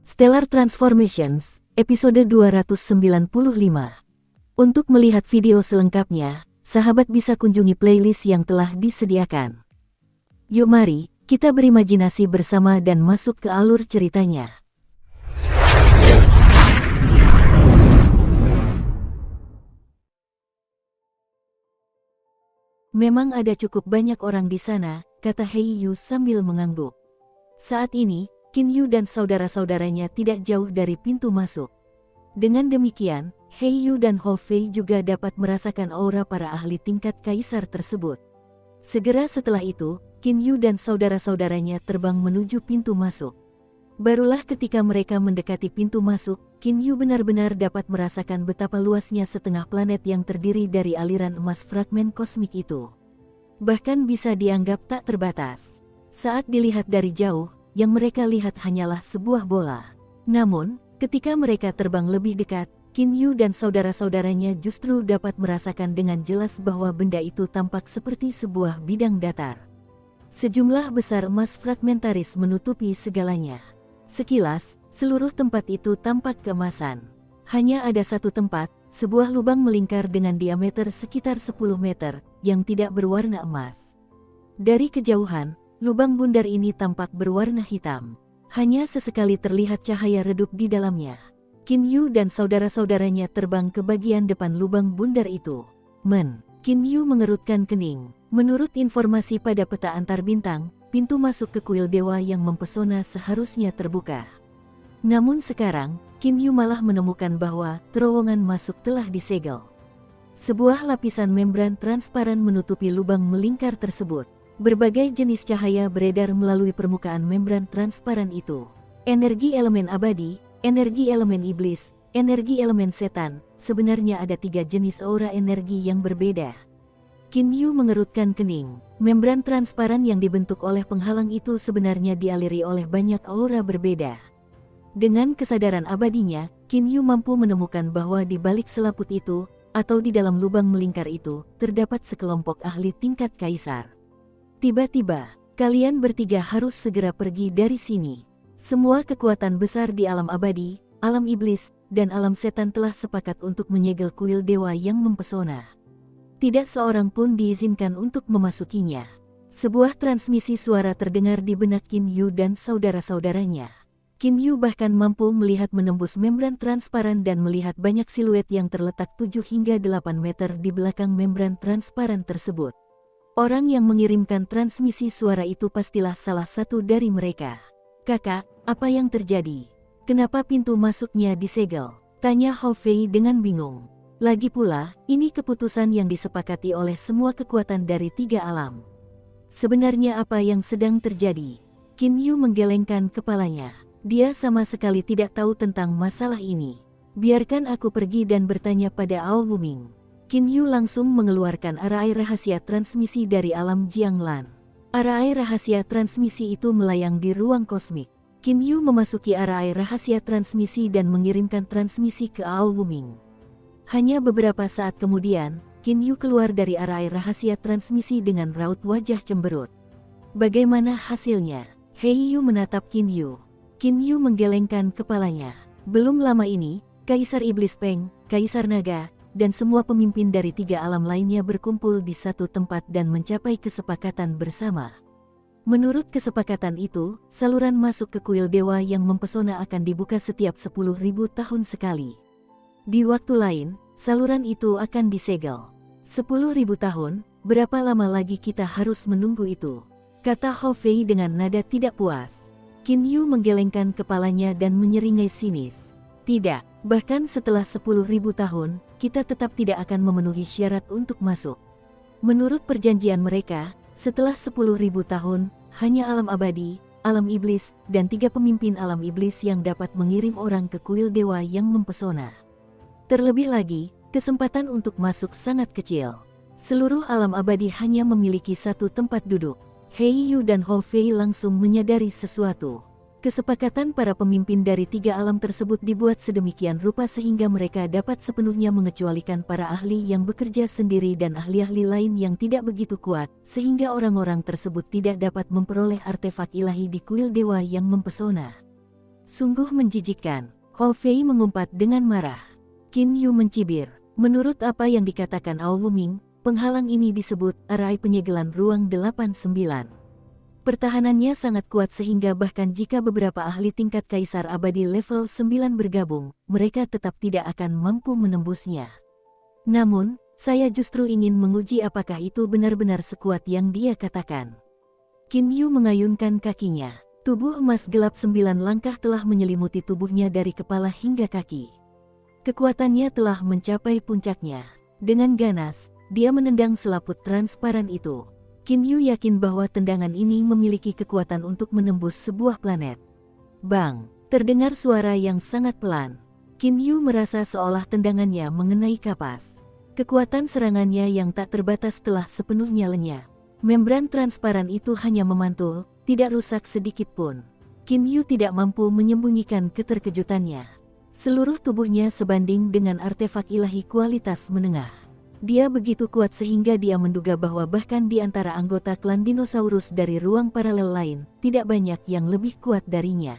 Stellar Transformations, episode 295. Untuk melihat video selengkapnya, sahabat bisa kunjungi playlist yang telah disediakan. Yuk mari, kita berimajinasi bersama dan masuk ke alur ceritanya. Memang ada cukup banyak orang di sana, kata Hei Yu sambil mengangguk. Saat ini, Qin Yu dan saudara-saudaranya tidak jauh dari pintu masuk. Dengan demikian, Hei Yu dan Hou Fei juga dapat merasakan aura para ahli tingkat kaisar tersebut. Segera setelah itu, Qin Yu dan saudara-saudaranya terbang menuju pintu masuk. Barulah ketika mereka mendekati pintu masuk, Qin Yu benar-benar dapat merasakan betapa luasnya setengah planet yang terdiri dari aliran emas fragmen kosmik itu. Bahkan bisa dianggap tak terbatas. Saat dilihat dari jauh, yang mereka lihat hanyalah sebuah bola. Namun, ketika mereka terbang lebih dekat, Qin Yu dan saudara-saudaranya justru dapat merasakan dengan jelas bahwa benda itu tampak seperti sebuah bidang datar. Sejumlah besar emas fragmentaris menutupi segalanya. Sekilas, seluruh tempat itu tampak keemasan. Hanya ada satu tempat, sebuah lubang melingkar dengan diameter sekitar 10 meter, yang tidak berwarna emas. Dari kejauhan, lubang bundar ini tampak berwarna hitam. Hanya sesekali terlihat cahaya redup di dalamnya. Qin Yu dan saudara-saudaranya terbang ke bagian depan lubang bundar itu. Qin Yu mengerutkan kening. Menurut informasi pada peta antar bintang, pintu masuk ke kuil dewa yang mempesona seharusnya terbuka. Namun sekarang, Qin Yu malah menemukan bahwa terowongan masuk telah disegel. Sebuah lapisan membran transparan menutupi lubang melingkar tersebut. Berbagai jenis cahaya beredar melalui permukaan membran transparan itu. Energi elemen abadi, energi elemen iblis, energi elemen setan. Sebenarnya ada 3 jenis aura energi yang berbeda. Qin Yu mengerutkan kening. Membran transparan yang dibentuk oleh penghalang itu sebenarnya dialiri oleh banyak aura berbeda. Dengan kesadaran abadinya, Qin Yu mampu menemukan bahwa di balik selaput itu, atau di dalam lubang melingkar itu, terdapat sekelompok ahli tingkat kaisar. Tiba-tiba, kalian bertiga harus segera pergi dari sini. Semua kekuatan besar di alam abadi, alam iblis, dan alam setan telah sepakat untuk menyegel kuil dewa yang mempesona. Tidak seorang pun diizinkan untuk memasukinya. Sebuah transmisi suara terdengar di benak Qin Yu dan saudara-saudaranya. Qin Yu bahkan mampu melihat menembus membran transparan dan melihat banyak siluet yang terletak 7 hingga 8 meter di belakang membran transparan tersebut. Orang yang mengirimkan transmisi suara itu pastilah salah satu dari mereka. Kakak, apa yang terjadi? Kenapa pintu masuknya disegel? Tanya Hou Fei dengan bingung. Lagi pula, ini keputusan yang disepakati oleh semua kekuatan dari 3 alam. Sebenarnya apa yang sedang terjadi? Qin Yu menggelengkan kepalanya. Dia sama sekali tidak tahu tentang masalah ini. Biarkan aku pergi dan bertanya pada Ao Wuming. Qin Yu langsung mengeluarkan arai rahasia transmisi dari alam Jianglan. Arai rahasia transmisi itu melayang di ruang kosmik. Qin Yu memasuki arai rahasia transmisi dan mengirimkan transmisi ke Ao Wuming. Hanya beberapa saat kemudian, Qin Yu keluar dari arai rahasia transmisi dengan raut wajah cemberut. Bagaimana hasilnya? Hei Yu menatap Qin Yu. Qin Yu menggelengkan kepalanya. Belum lama ini, Kaisar Iblis Peng, Kaisar Naga, dan semua pemimpin dari 3 alam lainnya berkumpul di satu tempat dan mencapai kesepakatan bersama. Menurut kesepakatan itu, saluran masuk ke kuil dewa yang mempesona akan dibuka setiap 10.000 tahun sekali. Di waktu lain, saluran itu akan disegel. 10.000 tahun, berapa lama lagi kita harus menunggu itu? Kata Hou Fei dengan nada tidak puas. Qin Yu menggelengkan kepalanya dan menyeringai sinis. Tidak, bahkan setelah 10.000 tahun, kita tetap tidak akan memenuhi syarat untuk masuk. Menurut perjanjian mereka, setelah 10.000 tahun, hanya alam abadi, alam iblis, dan 3 pemimpin alam iblis yang dapat mengirim orang ke kuil dewa yang mempesona. Terlebih lagi, kesempatan untuk masuk sangat kecil. Seluruh alam abadi hanya memiliki satu tempat duduk. Hei Yu dan Hou Fei langsung menyadari sesuatu. Kesepakatan para pemimpin dari 3 alam tersebut dibuat sedemikian rupa sehingga mereka dapat sepenuhnya mengecualikan para ahli yang bekerja sendiri dan ahli-ahli lain yang tidak begitu kuat, sehingga orang-orang tersebut tidak dapat memperoleh artefak ilahi di kuil dewa yang mempesona. Sungguh menjijikkan, Hou Fei mengumpat dengan marah. Qin Yu mencibir. Menurut apa yang dikatakan Ao Wuming, penghalang ini disebut arai penyegelan ruang 89. Pertahanannya sangat kuat sehingga bahkan jika beberapa ahli tingkat kaisar abadi level 9 bergabung, mereka tetap tidak akan mampu menembusnya. Namun, saya justru ingin menguji apakah itu benar-benar sekuat yang dia katakan. Qin Yu mengayunkan kakinya. Tubuh emas gelap 9 langkah telah menyelimuti tubuhnya dari kepala hingga kaki. Kekuatannya telah mencapai puncaknya. Dengan ganas, dia menendang selaput transparan itu. Qin Yu yakin bahwa tendangan ini memiliki kekuatan untuk menembus sebuah planet. Bang! Terdengar suara yang sangat pelan. Qin Yu merasa seolah tendangannya mengenai kapas. Kekuatan serangannya yang tak terbatas telah sepenuhnya lenyap. Membran transparan itu hanya memantul, tidak rusak sedikit pun. Qin Yu tidak mampu menyembunyikan keterkejutannya. Seluruh tubuhnya sebanding dengan artefak ilahi kualitas menengah. Dia begitu kuat sehingga dia menduga bahwa bahkan di antara anggota klan dinosaurus dari ruang paralel lain, tidak banyak yang lebih kuat darinya.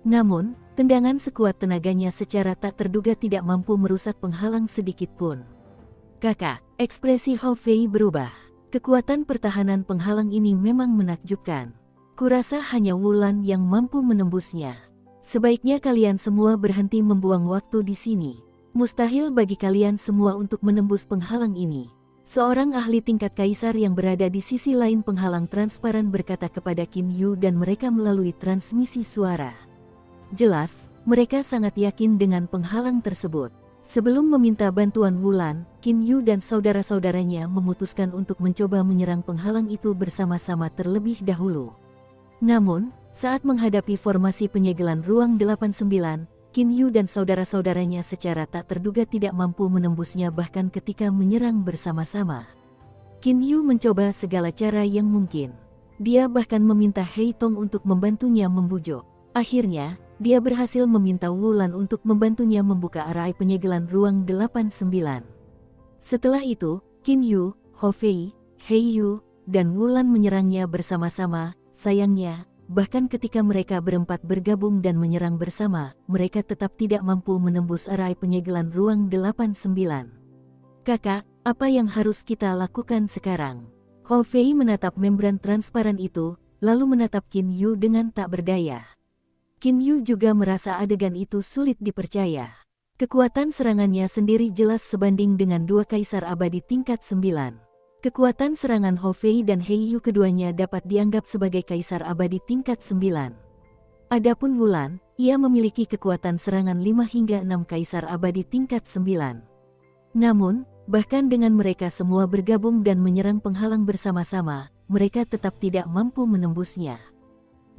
Namun, tendangan sekuat tenaganya secara tak terduga tidak mampu merusak penghalang sedikit pun. Kakak, ekspresi Hou Fei berubah. Kekuatan pertahanan penghalang ini memang menakjubkan. Kurasa hanya Wulan yang mampu menembusnya. Sebaiknya kalian semua berhenti membuang waktu di sini. Mustahil bagi kalian semua untuk menembus penghalang ini. Seorang ahli tingkat kaisar yang berada di sisi lain penghalang transparan berkata kepada Qin Yu dan mereka melalui transmisi suara. Jelas, mereka sangat yakin dengan penghalang tersebut. Sebelum meminta bantuan Wulan, Qin Yu dan saudara-saudaranya memutuskan untuk mencoba menyerang penghalang itu bersama-sama terlebih dahulu. Namun, saat menghadapi formasi penyegelan ruang 89, Qin Yu dan saudara-saudaranya secara tak terduga tidak mampu menembusnya bahkan ketika menyerang bersama-sama. Qin Yu mencoba segala cara yang mungkin. Dia bahkan meminta Hei Tong untuk membantunya membujuk. Akhirnya, dia berhasil meminta Wulan untuk membantunya membuka arai penyegelan ruang 89. Setelah itu, Qin Yu, Hou Fei, Hei Yu, dan Wulan menyerangnya bersama-sama. Sayangnya, bahkan ketika mereka berempat bergabung dan menyerang bersama, mereka tetap tidak mampu menembus arai penyegelan ruang 89. Kakak, apa yang harus kita lakukan sekarang? Hou Fei menatap membran transparan itu, lalu menatap Qin Yu dengan tak berdaya. Qin Yu juga merasa adegan itu sulit dipercaya. Kekuatan serangannya sendiri jelas sebanding dengan dua kaisar abadi tingkat 9. Kekuatan serangan Hou Fei dan Hei Yu keduanya dapat dianggap sebagai kaisar abadi tingkat 9. Adapun Wulan, ia memiliki kekuatan serangan 5 hingga 6 kaisar abadi tingkat 9. Namun, bahkan dengan mereka semua bergabung dan menyerang penghalang bersama-sama, mereka tetap tidak mampu menembusnya.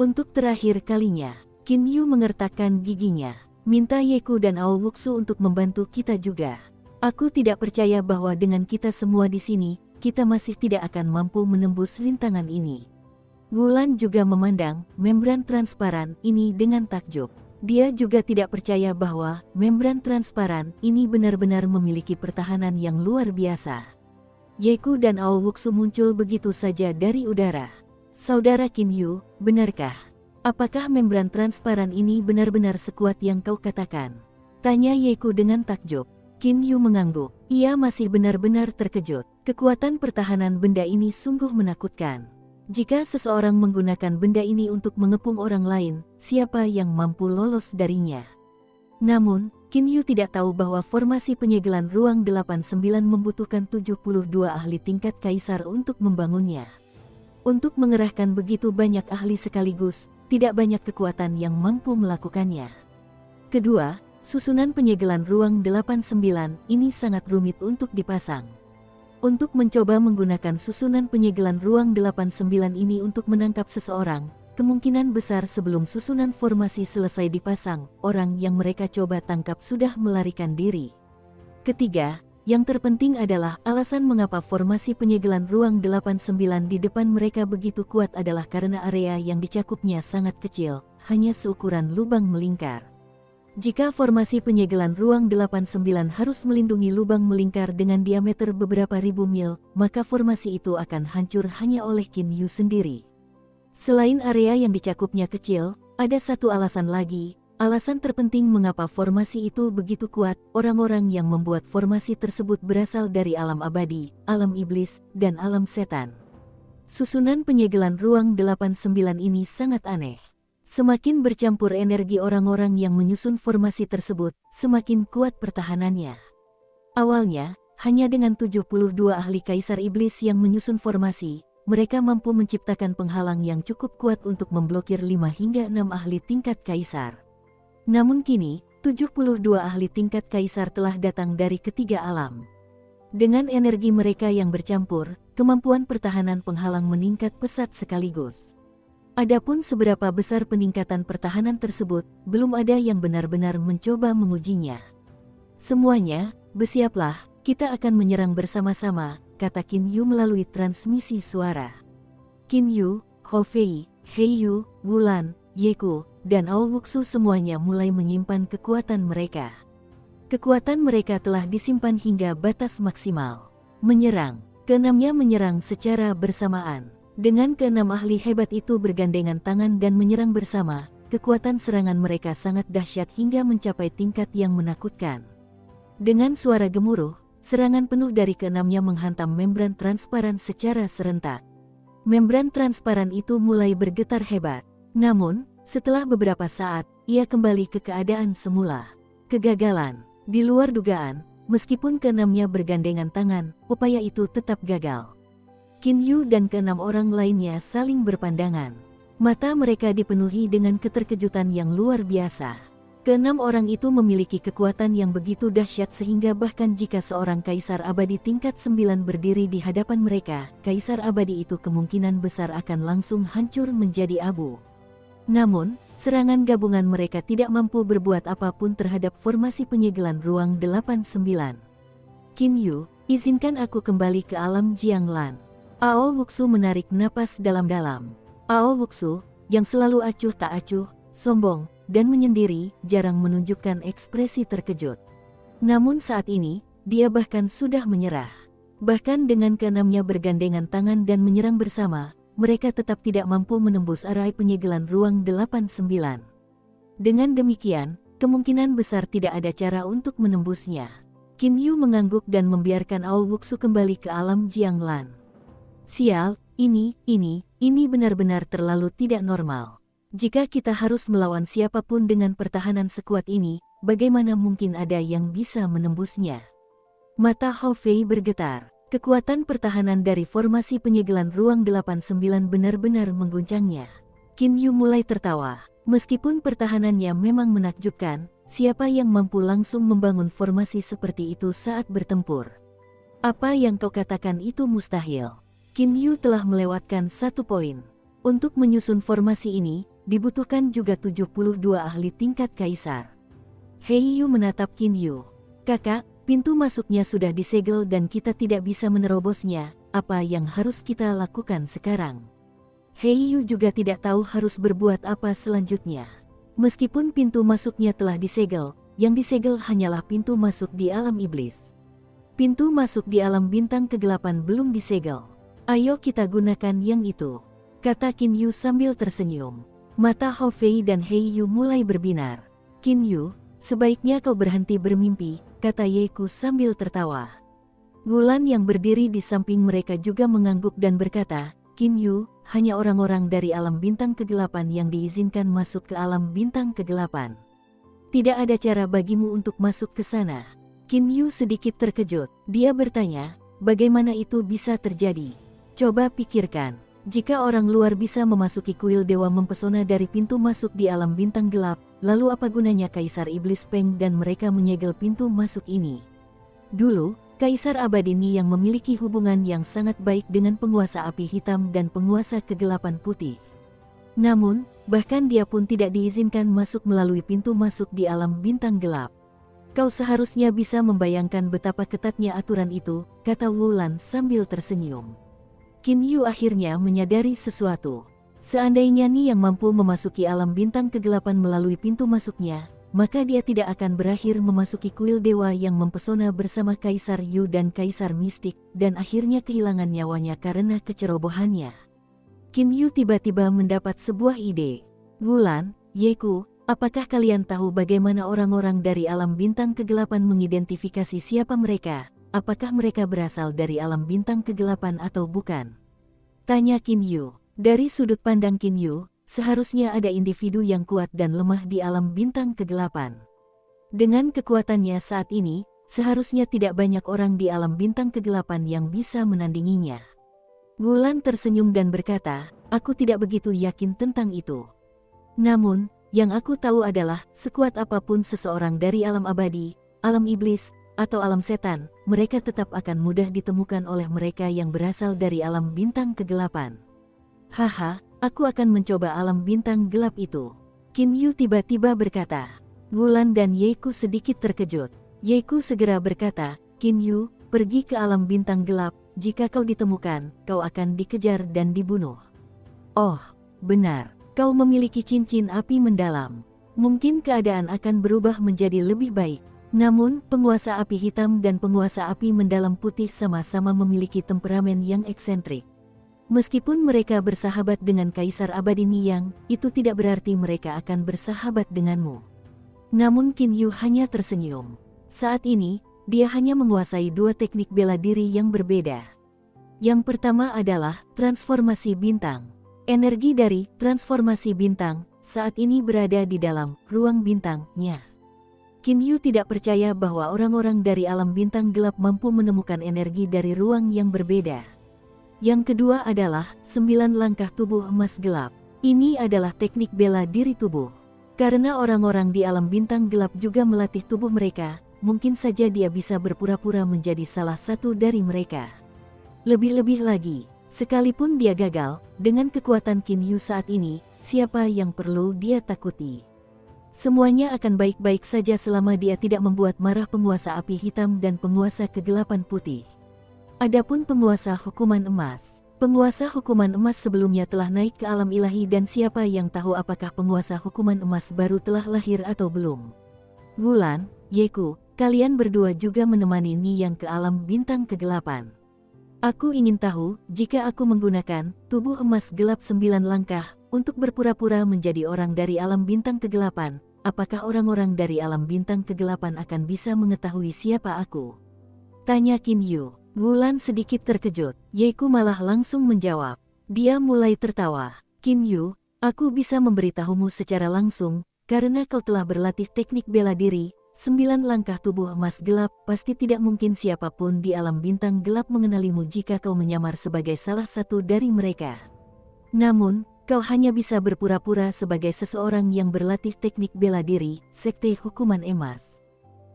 Untuk terakhir kalinya, Qin Yu mengertakkan giginya. Minta Yeku dan Ao Wuxu untuk membantu kita juga. Aku tidak percaya bahwa dengan kita semua di sini, kita masih tidak akan mampu menembus rintangan ini. Wulan juga memandang membran transparan ini dengan takjub. Dia juga tidak percaya bahwa membran transparan ini benar-benar memiliki pertahanan yang luar biasa. Yeku dan Ao Wuxu muncul begitu saja dari udara. Saudara Qin Yu, benarkah? Apakah membran transparan ini benar-benar sekuat yang kau katakan? Tanya Yeku dengan takjub. Qin Yu mengangguk. Ia masih benar-benar terkejut. Kekuatan pertahanan benda ini sungguh menakutkan. Jika seseorang menggunakan benda ini untuk mengepung orang lain, siapa yang mampu lolos darinya? Namun, Qin Yu tidak tahu bahwa formasi penyegelan ruang 89 membutuhkan 72 ahli tingkat kaisar untuk membangunnya. Untuk mengerahkan begitu banyak ahli sekaligus, tidak banyak kekuatan yang mampu melakukannya. Kedua, susunan penyegelan ruang 89 ini sangat rumit untuk dipasang. Untuk mencoba menggunakan susunan penyegelan ruang 89 ini untuk menangkap seseorang, kemungkinan besar sebelum susunan formasi selesai dipasang, orang yang mereka coba tangkap sudah melarikan diri. Ketiga, yang terpenting adalah alasan mengapa formasi penyegelan ruang 89 di depan mereka begitu kuat adalah karena area yang dicakupnya sangat kecil, hanya seukuran lubang melingkar. Jika formasi penyegelan ruang 89 harus melindungi lubang melingkar dengan diameter beberapa ribu mil, maka formasi itu akan hancur hanya oleh Qin Yu sendiri. Selain area yang dicakupnya kecil, Ada satu alasan lagi, alasan terpenting mengapa formasi itu begitu kuat. Orang-orang yang membuat formasi tersebut berasal dari alam abadi, alam iblis, dan alam setan. Susunan penyegelan ruang 89 ini sangat aneh. Semakin bercampur energi orang-orang yang menyusun formasi tersebut, semakin kuat pertahanannya. Awalnya, hanya dengan 72 ahli Kaisar Iblis yang menyusun formasi, mereka mampu menciptakan penghalang yang cukup kuat untuk memblokir 5 hingga 6 ahli tingkat Kaisar. Namun kini, 72 ahli tingkat Kaisar telah datang dari ketiga alam. Dengan energi mereka yang bercampur, kemampuan pertahanan penghalang meningkat pesat sekaligus. Adapun seberapa besar peningkatan pertahanan tersebut, belum ada yang benar-benar mencoba mengujinya. Semuanya, bersiaplah, kita akan menyerang bersama-sama, kata Qin Yu melalui transmisi suara. Qin Yu, Hou Fei, He Yu, Wulan, Ye Ku, dan Ao Wuxu semuanya mulai menyimpan kekuatan mereka. Kekuatan mereka telah disimpan hingga batas maksimal. Menyerang, keenamnya menyerang secara bersamaan. Dengan keenam ahli hebat itu bergandengan tangan dan menyerang bersama, kekuatan serangan mereka sangat dahsyat hingga mencapai tingkat yang menakutkan. Dengan suara gemuruh, serangan penuh dari keenamnya menghantam membran transparan secara serentak. Membran transparan itu mulai bergetar hebat. Namun, setelah beberapa saat, ia kembali ke keadaan semula. Kegagalan. Di luar dugaan, meskipun keenamnya bergandengan tangan, upaya itu tetap gagal. Qin Yu dan keenam orang lainnya saling berpandangan. Mata mereka dipenuhi dengan keterkejutan yang luar biasa. Keenam orang itu memiliki kekuatan yang begitu dahsyat sehingga bahkan jika seorang kaisar abadi tingkat 9 berdiri di hadapan mereka, kaisar abadi itu kemungkinan besar akan langsung hancur menjadi abu. Namun, serangan gabungan mereka tidak mampu berbuat apapun terhadap formasi penyegelan ruang 89. Qin Yu, izinkan aku kembali ke alam Jianglan. Ao Wuxu menarik napas dalam-dalam. Ao Wuxu, yang selalu acuh tak acuh, sombong, dan menyendiri, jarang menunjukkan ekspresi terkejut. Namun saat ini, dia bahkan sudah menyerah. Bahkan dengan keenamnya bergandengan tangan dan menyerang bersama, mereka tetap tidak mampu menembus arai penyegelan ruang 89. Dengan demikian, kemungkinan besar tidak ada cara untuk menembusnya. Qin Yu mengangguk dan membiarkan Ao Wuxu kembali ke alam Jianglan. Sial, ini benar-benar terlalu tidak normal. Jika kita harus melawan siapapun dengan pertahanan sekuat ini, bagaimana mungkin ada yang bisa menembusnya? Mata Hou Fei bergetar. Kekuatan pertahanan dari formasi penyegelan ruang 89 benar-benar mengguncangnya. Qin Yu mulai tertawa. Meskipun pertahanannya memang menakjubkan, siapa yang mampu langsung membangun formasi seperti itu saat bertempur? Apa yang kau katakan itu mustahil. Qin Yu telah melewatkan 1 poin. Untuk menyusun formasi ini, dibutuhkan juga 72 ahli tingkat kaisar. He Yu menatap Qin Yu. Kakak, pintu masuknya sudah disegel dan kita tidak bisa menerobosnya, apa yang harus kita lakukan sekarang? He Yu juga tidak tahu harus berbuat apa selanjutnya. Meskipun pintu masuknya telah disegel, yang disegel hanyalah pintu masuk di alam iblis. Pintu masuk di alam bintang kegelapan belum disegel. Ayo kita gunakan yang itu, kata Qin Yu sambil tersenyum. Mata Hou Fei dan He Yu mulai berbinar. Qin Yu, sebaiknya kau berhenti bermimpi, kata Ye Ku sambil tertawa. Wulan yang berdiri di samping mereka juga mengangguk dan berkata, Qin Yu, hanya orang-orang dari alam bintang kegelapan yang diizinkan masuk ke alam bintang kegelapan. Tidak ada cara bagimu untuk masuk ke sana. Qin Yu sedikit terkejut. Dia bertanya, bagaimana itu bisa terjadi? Coba pikirkan, jika orang luar bisa memasuki kuil dewa mempesona dari pintu masuk di alam bintang gelap, lalu apa gunanya Kaisar Iblis Peng dan mereka menyegel pintu masuk ini? Dulu, Kaisar Abadi Ni yang memiliki hubungan yang sangat baik dengan penguasa api hitam dan penguasa kegelapan putih. Namun, bahkan dia pun tidak diizinkan masuk melalui pintu masuk di alam bintang gelap. Kau seharusnya bisa membayangkan betapa ketatnya aturan itu, kata Wulan sambil tersenyum. Qin Yu akhirnya menyadari sesuatu. Seandainya Ni yang mampu memasuki alam bintang kegelapan melalui pintu masuknya, maka dia tidak akan berakhir memasuki kuil dewa yang mempesona bersama Kaisar Yu dan Kaisar Mistik, dan akhirnya kehilangan nyawanya karena kecerobohannya. Qin Yu tiba-tiba mendapat sebuah ide. Wulan, Yeku, apakah kalian tahu bagaimana orang-orang dari alam bintang kegelapan mengidentifikasi siapa mereka? Apakah mereka berasal dari alam bintang kegelapan atau bukan? Tanya Qin Yu. Dari sudut pandang Qin Yu, seharusnya ada individu yang kuat dan lemah di alam bintang kegelapan. Dengan kekuatannya saat ini, seharusnya tidak banyak orang di alam bintang kegelapan yang bisa menandinginya. Wulan tersenyum dan berkata, aku tidak begitu yakin tentang itu. Namun, yang aku tahu adalah, sekuat apapun seseorang dari alam abadi, alam iblis, atau alam setan, mereka tetap akan mudah ditemukan oleh mereka yang berasal dari alam bintang kegelapan. Haha, aku akan mencoba alam bintang gelap itu. Qin Yu tiba-tiba berkata. Wulan dan Yeku sedikit terkejut. Yeku segera berkata, Qin Yu, pergi ke alam bintang gelap, jika kau ditemukan, kau akan dikejar dan dibunuh. Oh, benar. Kau memiliki cincin api mendalam. Mungkin keadaan akan berubah menjadi lebih baik. Namun, penguasa api hitam dan penguasa api mendalam putih sama-sama memiliki temperamen yang eksentrik. Meskipun mereka bersahabat dengan Kaisar Abadi Niyang, itu tidak berarti mereka akan bersahabat denganmu. Namun Qin Yu hanya tersenyum. Saat ini, dia hanya menguasai dua teknik bela diri yang berbeda. Yang pertama adalah transformasi bintang. Energi dari transformasi bintang saat ini berada di dalam ruang bintangnya. Qin Yu tidak percaya bahwa orang-orang dari alam bintang gelap mampu menemukan energi dari ruang yang berbeda. Yang kedua adalah 9 langkah tubuh emas gelap. Ini adalah teknik bela diri tubuh. Karena orang-orang di alam bintang gelap juga melatih tubuh mereka, mungkin saja dia bisa berpura-pura menjadi salah satu dari mereka. Lebih-lebih lagi, sekalipun dia gagal, dengan kekuatan Qin Yu saat ini, siapa yang perlu dia takuti? Semuanya akan baik-baik saja selama dia tidak membuat marah penguasa api hitam dan penguasa kegelapan putih. Adapun penguasa hukuman emas. Penguasa hukuman emas sebelumnya telah naik ke alam ilahi dan siapa yang tahu apakah penguasa hukuman emas baru telah lahir atau belum. Wulan, Yeku, kalian berdua juga menemani Niyang ke alam bintang kegelapan. Aku ingin tahu, jika aku menggunakan tubuh emas gelap 9 langkah untuk berpura-pura menjadi orang dari alam bintang kegelapan, apakah orang-orang dari alam bintang kegelapan akan bisa mengetahui siapa aku? Tanya Qin Yu. Wulan sedikit terkejut, Yeku malah langsung menjawab. Dia mulai tertawa. Qin Yu, aku bisa memberitahumu secara langsung, karena kau telah berlatih teknik bela diri, 9 langkah tubuh emas gelap, pasti tidak mungkin siapapun di alam bintang gelap mengenalimu jika kau menyamar sebagai salah satu dari mereka. Namun, kau hanya bisa berpura-pura sebagai seseorang yang berlatih teknik bela diri, sekte hukuman emas.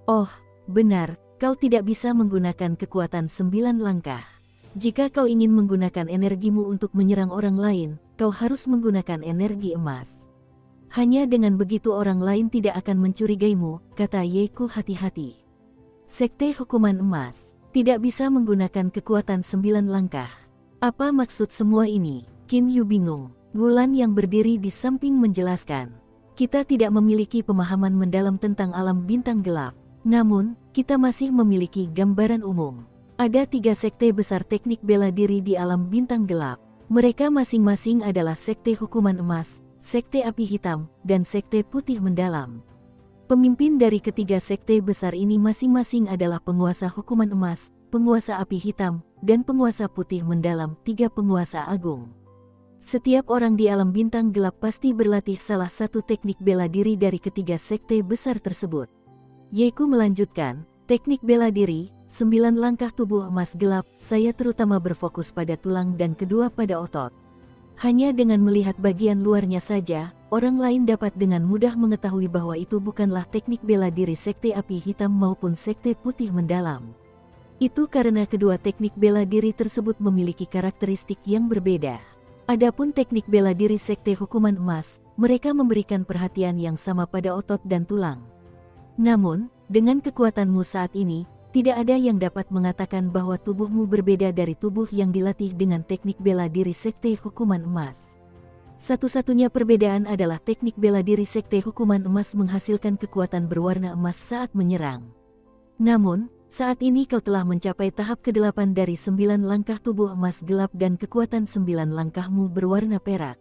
Oh, benar, kau tidak bisa menggunakan kekuatan 9 langkah. Jika kau ingin menggunakan energimu untuk menyerang orang lain, kau harus menggunakan energi emas. Hanya dengan begitu orang lain tidak akan mencurigaimu, kata Yeku hati-hati. Sekte hukuman emas tidak bisa menggunakan kekuatan 9 langkah. Apa maksud semua ini? Qin Yu bingung. Wulan yang berdiri di samping menjelaskan. Kita tidak memiliki pemahaman mendalam tentang alam bintang gelap. Namun, kita masih memiliki gambaran umum. Ada 3 sekte besar teknik bela diri di alam bintang gelap. Mereka masing-masing adalah sekte hukuman emas, sekte api hitam, dan sekte putih mendalam. Pemimpin dari ketiga sekte besar ini masing-masing adalah penguasa hukuman emas, penguasa api hitam, dan penguasa putih mendalam, 3 penguasa agung. Setiap orang di alam bintang gelap pasti berlatih salah satu teknik bela diri dari ketiga sekte besar tersebut. Yeku melanjutkan, teknik bela diri, 9 langkah tubuh emas gelap, saya terutama berfokus pada tulang dan kedua pada otot. Hanya dengan melihat bagian luarnya saja, orang lain dapat dengan mudah mengetahui bahwa itu bukanlah teknik bela diri sekte api hitam maupun sekte putih mendalam. Itu karena kedua teknik bela diri tersebut memiliki karakteristik yang berbeda. Adapun teknik bela diri sekte hukuman emas, mereka memberikan perhatian yang sama pada otot dan tulang. Namun, dengan kekuatanmu saat ini, tidak ada yang dapat mengatakan bahwa tubuhmu berbeda dari tubuh yang dilatih dengan teknik bela diri sekte hukuman emas. Satu-satunya perbedaan adalah teknik bela diri sekte hukuman emas menghasilkan kekuatan berwarna emas saat menyerang. Namun, saat ini kau telah mencapai tahap ke-8 dari 9 langkah tubuh emas gelap dan kekuatan 9 langkahmu berwarna perak.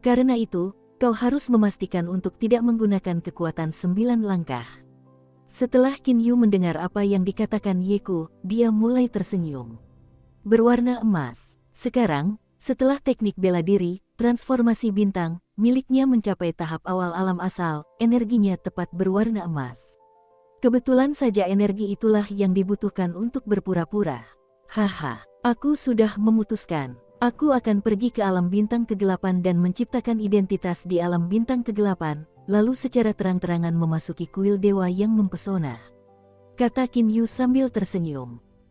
Karena itu, Kau harus memastikan untuk tidak menggunakan kekuatan 9 langkah. Setelah Qin Yu mendengar apa yang dikatakan Yeku, dia mulai tersenyum. Berwarna emas. Sekarang, setelah teknik bela diri, transformasi bintang, miliknya mencapai tahap awal alam asal, energinya tepat berwarna emas. Kebetulan saja energi itulah yang dibutuhkan untuk berpura-pura. Haha, aku sudah memutuskan. Aku akan pergi ke alam bintang kegelapan dan menciptakan identitas di alam bintang kegelapan, lalu secara terang-terangan memasuki kuil dewa yang mempesona. Kata Qin Yu sambil tersenyum.